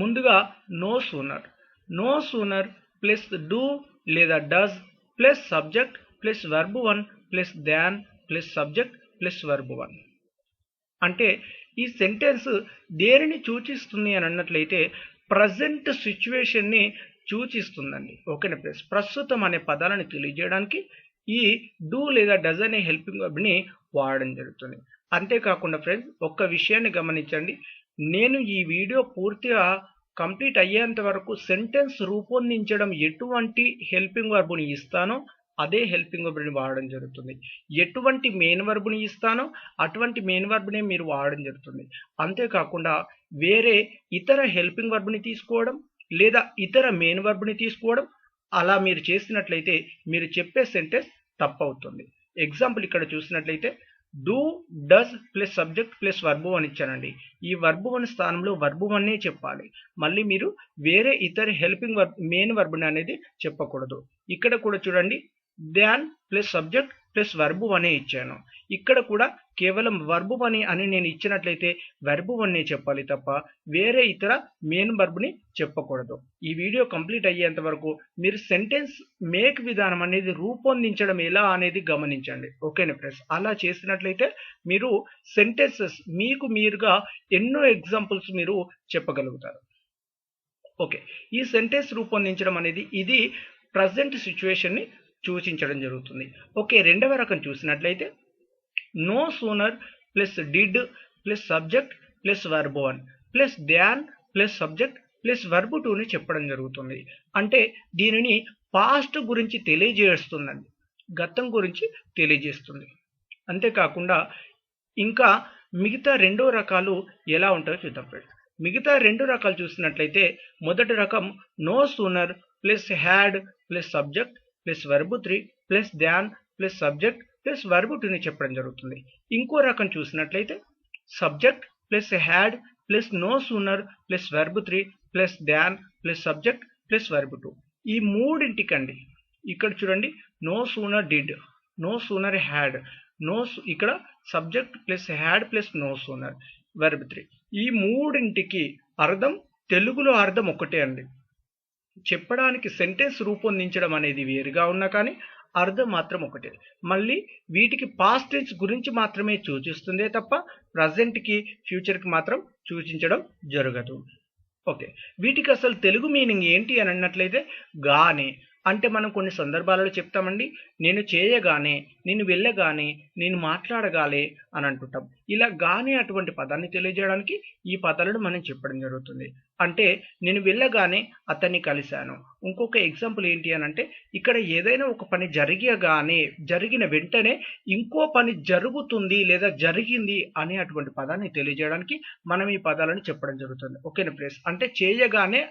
ముందుగా no sooner plus do లేదా does plus subject plus verb 1 plus than plus subject plus verb 1. అంటే ఈ sentence దేనిని సూచిస్తుంది అని అన్నట్లయితే ప్రజెంట్ సిచ్యువేషన్ని సూచిస్తుందండి. ఓకేనా ఫ్రెండ్స్, ప్రస్తుతం అనే పదాలను తెలియజేయడానికి ఈ డూ లేదా డస్ అనే హెల్పింగ్ వర్బ్ని వాడడం జరుగుతుంది. అంతేకాకుండా ఫ్రెండ్స్, ఒక్క విషయాన్ని గమనించండి, నేను ఈ వీడియో పూర్తిగా కంప్లీట్ అయ్యేంత వరకు సెంటెన్స్ రూపొందించడం ఎటువంటి హెల్పింగ్ వర్బ్ని ఇస్తానో అదే హెల్పింగ్ వర్బ్ని వాడడం జరుగుతుంది. ఎటువంటి మెయిన్ వర్బ్ని ఇస్తానో అటువంటి మెయిన్ వర్బ్నే మీరు వాడడం జరుగుతుంది. అంతేకాకుండా వేరే ఇతర హెల్పింగ్ వర్బ్ని తీసుకోవడం లేదా ఇతర మెయిన్ వర్బ్ని తీసుకోవడం అలా మీరు చేసినట్లయితే మీరు చెప్పే సెంటెన్స్ తప్పవుతుంది. ఎగ్జాంపుల్ ఇక్కడ చూసినట్లయితే do does plus subject plus verb 1 ఇచ్చానండి. ఈ వర్బ్ 1 స్థానంలో వర్బ్ 1 చెప్పాలి. మళ్ళీ మీరు వేరే ఇతర హెల్పింగ్ వర్బ్ మెయిన్ వర్బ్ని అనేది చెప్పకూడదు. ఇక్కడ కూడా చూడండి, దాన్ ప్లస్ సబ్జెక్ట్ ప్లస్ వర్బ్ 1 ఇచ్చాను. ఇక్కడ కూడా కేవలం వర్బ్ 1 అని నేను ఇచ్చినట్లయితే వర్బ్ 1 చెప్పాలి తప్ప వేరే ఇతర మెయిన్ వర్బ్ని చెప్పకూడదు. ఈ వీడియో కంప్లీట్ అయ్యేంత వరకు మీరు సెంటెన్స్ మేక్ విధానం అనేది రూపొందించడం ఎలా అనేది గమనించండి. ఓకేనా ఫ్రెండ్స్, అలా చేసినట్లయితే మీరు సెంటెన్సెస్ మీకు మీరుగా ఎన్నో ఎగ్జాంపుల్స్ మీరు చెప్పగలుగుతారు. ఓకే, ఈ సెంటెన్స్ రూపొందించడం అనేది ఇది ప్రజెంట్ సిచ్యువేషన్ని సూచించడం జరుగుతుంది. ఓకే, రెండవ రకం చూసినట్లయితే no sooner plus did plus subject plus verb 1 plus than plus subject plus verb 2ని చెప్పడం జరుగుతుంది. అంటే దీనిని పాస్ట్ గురించి తెలియజేస్తుందండి, గతం గురించి తెలియజేస్తుంది. అంతేకాకుండా ఇంకా మిగతా రెండో రకాలు ఎలా ఉంటాయో చూద్దాం ఫ్రెండ్స్. మిగతా రెండు రకాలు చూసినట్లయితే మొదటి రకం no sooner plus had plus subject plus verb 3 plus than plus subject plus verb 2ని చెప్పడం జరుగుతుంది. ఇంకో రకం చూసినట్లయితే subject plus had plus no sooner plus verb 3 plus than plus subject plus verb 2. ఈ మూడింటికండి ఇక్కడ చూడండి, no sooner did, no sooner had, ఇక్కడ subject plus had plus no sooner verb 3. ఈ మూడింటికి అర్థం తెలుగులో అర్థం ఒకటే అండి. చెప్పడానికి సెంటెన్స్ రూపొందించడం అనేది వేరుగా ఉన్నా కానీ అర్థం మాత్రం ఒకటే. మళ్ళీ వీటికి పాస్ట్ టెన్స్ గురించి మాత్రమే సూచిస్తుందే తప్ప ప్రజెంట్కి ఫ్యూచర్కి మాత్రం సూచించడం జరగదు. ఓకే, వీటికి అసలు తెలుగు మీనింగ్ ఏంటి అని అన్నట్లయితే గానే. అంటే మనం కొన్ని సందర్భాలలో చెప్తామండి, నేను చేయగానే, నేను వెళ్ళగానే, నేను మాట్లాడగాలే అని అంటుంటాం. ఇలా గానే అటువంటి పదాన్ని తెలియజేయడానికి ఈ పదాలను మనం చెప్పడం జరుగుతుంది. అంటే నేను వెళ్ళగానే అతన్ని కలిశాను. ఇంకొక ఎగ్జాంపుల్ ఏంటి అని అంటే ఇక్కడ ఏదైనా ఒక పని జరిగిన వెంటనే ఇంకో పని జరుగుతుంది లేదా జరిగింది అనే అటువంటి పదాన్ని తెలియజేయడానికి మనం ఈ పదాలను చెప్పడం జరుగుతుంది. ఓకేనా ఫ్రెండ్స్, అంటే చేయగానే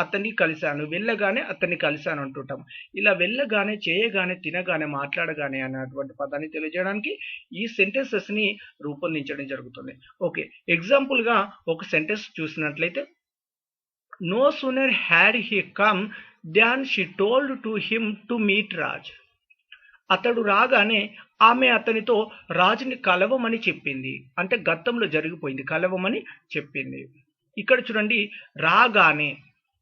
అతన్ని కలిశాను, వెళ్ళగానే అతన్ని కలిశాను అంటుంటాం. ఇలా వెళ్ళగానే, చేయగానే, తినగానే, మాట్లాడగానే అనేటువంటి పదాన్ని తెలియజేయడానికి ఈ సెంటెన్సెస్ ని రూపొందించడం జరుగుతుంది. ఓకే, ఎగ్జాంపుల్ గా ఒక సెంటెన్స్ చూసినట్లయితే no sooner had he come than she told to him to meet Raj. అతడు రాగానే ఆమె అతనితో రాజుని కలవమని చెప్పింది. అంటే గతంలో జరిగిపోయింది, కలవమని చెప్పింది. ఇక్కడ చూడండి, రాగానే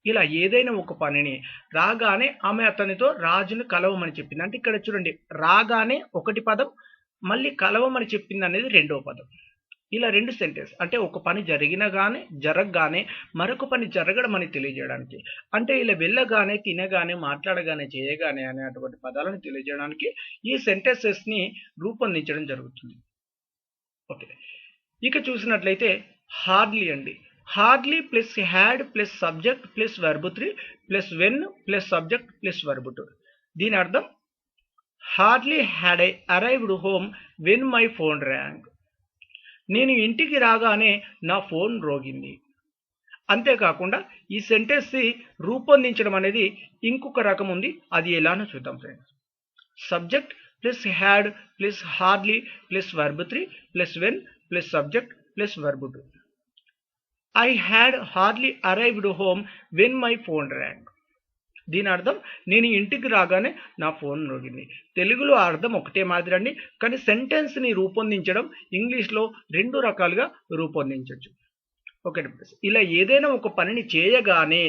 ఇలా ఏదైనా ఒక పనిని రాగానే ఆమె అతనితో రాజుని కలవమని చెప్పింది. అంటే ఇక్కడ చూడండి, రాగానే ఒకటి పదం, మళ్ళీ కలవమని చెప్పింది అనేది రెండో పదం. ఇలా రెండు సెంటెన్స్, అంటే ఒక పని జరగగానే మరొక పని జరగడం అని తెలియజేయడానికి. అంటే ఇలా వెళ్ళగానే, తినగానే, మాట్లాడగానే, చేయగానే అనేటువంటి పదాలను తెలియజేయడానికి ఈ సెంటెన్సెస్ ని రూపొందించడం జరుగుతుంది. ఓకే, ఇక చూసినట్లయితే హార్డ్లీ అండి. Hardly plus had plus subject plus verb 3 plus when plus subject plus verb 2. దీని అర్థం hardly had I arrived home when my phone rang. నేను ఇంటికి రాగానే నా ఫోన్ రోగింది. అంతేకాకుండా ఈ సెంటెన్స్ రూపొందించడం అనేది ఇంకొక రకం ఉంది, అది ఎలానో చూద్దాం friends. Subject plus had plus hardly plus verb 3 plus when plus subject plus verb 2. I had hardly arrived home when my phone rang. దీని అర్థం నేను ఇంటికి రాగానే నా ఫోన్ రోగింది. తెలుగులో అర్థం ఒకటే మాదిరి అండి, కానీ సెంటెన్స్ ని రూపొందించడం ఇంగ్లీష్లో రెండు రకాలుగా రూపొందించవచ్చు. ఓకే ఫ్రెండ్స్, ఇలా ఏదైనా ఒక పనిని చేయగానే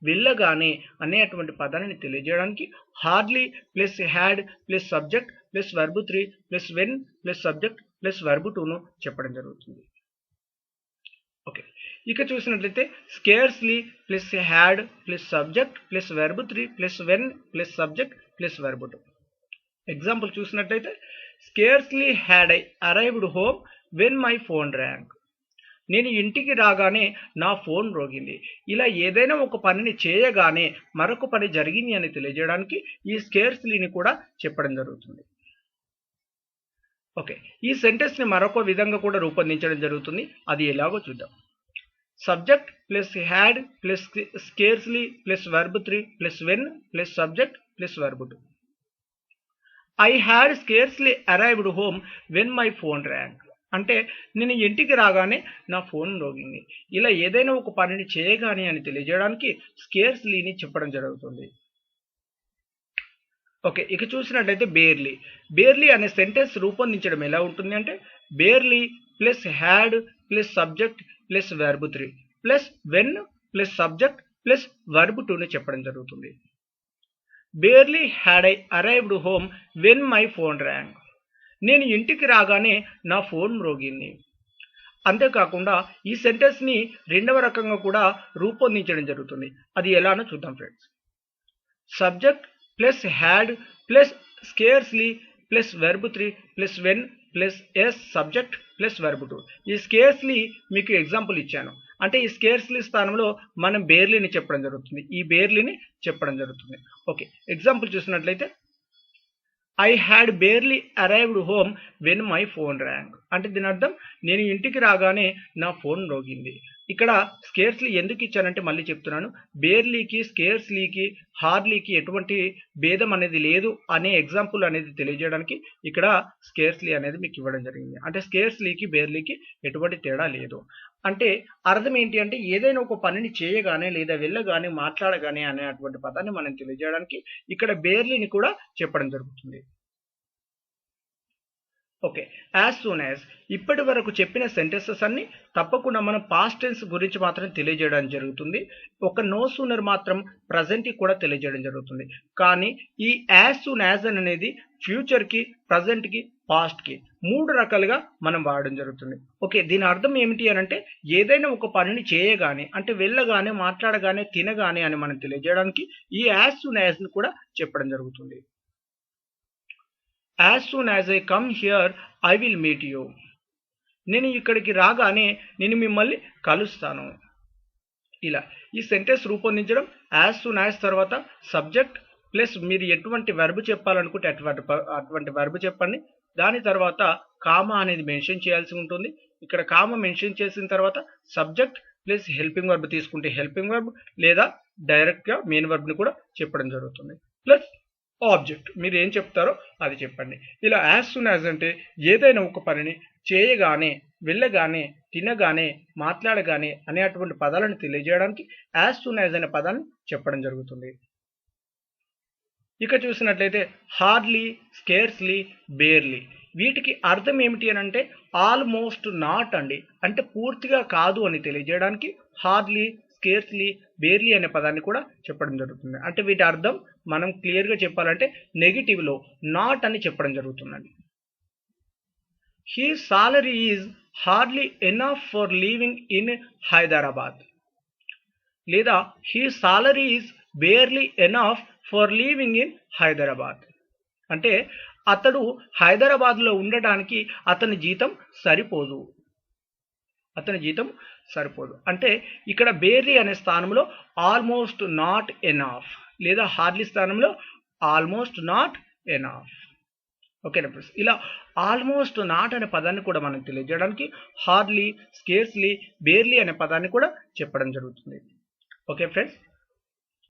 వెళ్ళగానే అనేటువంటి పదాన్ని తెలియజేయడానికి hardly plus had plus subject plus verb 3 plus when plus subject plus verb 2ను చెప్పడం జరుగుతుంది. ఓకే, ఇక చూసినట్లయితే scarcely plus had plus subject plus verb 3 plus when plus subject plus verb 2. Example చూసినట్లయితే scarcely had I arrived home when my phone rang. నేను ఇంటికి రాగానే నా ఫోన్ రోగింది. ఇలా ఏదైనా ఒక పనిని చేయగానే మరొక పని జరిగింది అని తెలియజేయడానికి ఈ స్కేర్స్లీని కూడా చెప్పడం జరుగుతుంది. ఓకే, ఈ సెంటెన్స్ని మరొక విధంగా కూడా రూపొందించడం జరుగుతుంది. అది ఎలాగో చూద్దాం. Subject plus had plus scarcely plus verb 3 plus when plus subject plus verb 2. I had scarcely arrived home when my phone rang. అంటే నేను ఇంటికి రాగానే నా ఫోన్ రోగింది. ఇలా ఏదైనా ఒక పనిని చేయగానే అని తెలియజేయడానికి స్కేర్స్లీని చెప్పడం జరుగుతుంది. ఓకే, ఇక చూసినట్లయితే బేర్లీ. బేర్లీ అనే సెంటెన్స్ రూపొందించడం ఎలా ఉంటుంది అంటే barely plus had plus subject plus verb 3 plus when plus subject plus verb 2ని చెప్పడం జరుగుతుంది. Barely had I arrived home when my phone rang. నేను ఇంటికి రాగానే నా ఫోన్ మ్రోగింది. అంతేకాకుండా ఈ సెంటెన్స్ని రెండవ రకంగా కూడా రూపొందించడం జరుగుతుంది. అది ఎలానో చూద్దాం friends. Subject plus had plus scarcely plus verb 3 plus when plus S subject plus verb 2. ఈ స్కేర్స్లీ మీకు ఎగ్జాంపుల్ ఇచ్చాను. అంటే ఈ స్కేర్స్లీ స్థానంలో మనం బేర్లీని చెప్పడం జరుగుతుంది. ఈ బేర్లీని చెప్పడం జరుగుతుంది. ఓకే, ఎగ్జాంపుల్ చూసినట్లయితే I had barely arrived home when my phone rang. అంటే దీని అర్థం నేను ఇంటికి రాగానే నా ఫోన్ రోగింది. ఇక్కడ స్కేర్స్లీ ఎందుకు ఇచ్చానంటే మళ్ళీ చెప్తున్నాను, బేర్లీకి స్కేర్స్లీకి హార్డ్లీకి ఎటువంటి భేదం అనేది లేదు అనే ఎగ్జాంపుల్ అనేది తెలియజేయడానికి ఇక్కడ స్కేర్స్లీ అనేది మీకు ఇవ్వడం జరిగింది. అంటే స్కేర్స్లీకి బేర్లీకి ఎటువంటి తేడా లేదు. అంటే అర్థం ఏంటి అంటే ఏదైనా ఒక పనిని చేయగానే లేదా వెళ్ళగానే మాట్లాడగానే అనేటువంటి పదాన్ని మనం తెలియజేయడానికి ఇక్కడ బేర్లీని కూడా చెప్పడం జరుగుతుంది. ఓకే, యాజ్ సూన్ యాజ్ ఇప్పటి వరకు చెప్పిన సెంటెన్సెస్ అన్ని తప్పకుండా మనం పాస్ట్ టెన్స్ గురించి మాత్రం తెలియజేయడం జరుగుతుంది. ఒక నో సూనర్ మాత్రం ప్రజెంట్కి కూడా తెలియజేయడం జరుగుతుంది. కానీ ఈ యాజ్ సూన్ యాజ్ అనేది ఫ్యూచర్కి, ప్రజెంట్కి, పాస్ట్కి 3 రకాలుగా మనం వాడడం జరుగుతుంది. ఓకే, దీని అర్థం ఏమిటి అని అంటే ఏదైనా ఒక పనిని చేయగానే అంటే వెళ్ళగానే మాట్లాడగానే తినగానే అని మనం తెలియజేయడానికి ఈ యాజ్ సూన్ యాజ్ని కూడా చెప్పడం జరుగుతుంది. As soon as I come here, I will meet you. నేను ఇక్కడికి రాగానే నేను మిమ్మల్ని కలుస్తాను. ఇలా ఈ సెంటెన్స్ రూపొందించడం యాజ్ సూన్ యాజ్ తర్వాత సబ్జెక్ట్ ప్లస్ మీరు ఎటువంటి వర్బ్ చెప్పాలనుకుంటే అటువంటి వర్బ్ చెప్పండి. దాని తర్వాత కామా అనేది మెన్షన్ చేయాల్సి ఉంటుంది. ఇక్కడ కామా మెన్షన్ చేసిన తర్వాత సబ్జెక్ట్ ప్లస్ హెల్పింగ్ వర్బ్ తీసుకుంటే హెల్పింగ్ వర్బ్ లేదా డైరెక్ట్గా మెయిన్ వర్బ్ని కూడా చెప్పడం జరుగుతుంది. ప్లస్ ఆబ్జెక్ట్ మీరు ఏం చెప్తారో అది చెప్పండి. ఇలా యాజ్ సూన్ యాజ్ అంటే ఏదైనా ఒక పనిని చేయగానే, వెళ్ళగానే, తినగానే, మాట్లాడగానే అనేటువంటి పదాలను తెలియజేయడానికి యాజ్ సూన్ యాజ్ అనే పదాన్ని చెప్పడం జరుగుతుంది. ఇక చూసినట్లయితే హార్డ్లీ, స్కేర్స్లీ, బేర్లీ వీటికి అర్థం ఏమిటి అని అంటే ఆల్మోస్ట్ నాట్ అండి. అంటే పూర్తిగా కాదు అని తెలియజేయడానికి హార్డ్లీ, స్కేర్స్లీ, బేర్లీ అనే పదాన్ని కూడా చెప్పడం జరుగుతుంది. అంటే వీటి అర్థం మనం క్లియర్గా చెప్పాలంటే నెగిటివ్లో నాట్ అని చెప్పడం జరుగుతుందండి. He salary is hardly enough for living in Hyderabad లేదా he salary is barely enough for living in Hyderabad. అంటే అతడు హైదరాబాద్లో ఉండడానికి అతని జీతం సరిపోదు. అంటే ఇక్కడ బేర్లీ అనే స్థానంలో ఆల్మోస్ట్ నాట్ ఎనఫ్ లేదా హార్డ్లీ స్థానంలో ఆల్మోస్ట్ నాట్ ఎనఫ్. ఓకేనా ఫ్రెండ్స్, ఇలా ఆల్మోస్ట్ నాట్ అనే పదాన్ని కూడా మనం తెలియజేయడానికి హార్డ్లీ, స్కేర్స్లీ, బేర్లీ అనే పదాన్ని కూడా చెప్పడం జరుగుతుంది. Okay friends.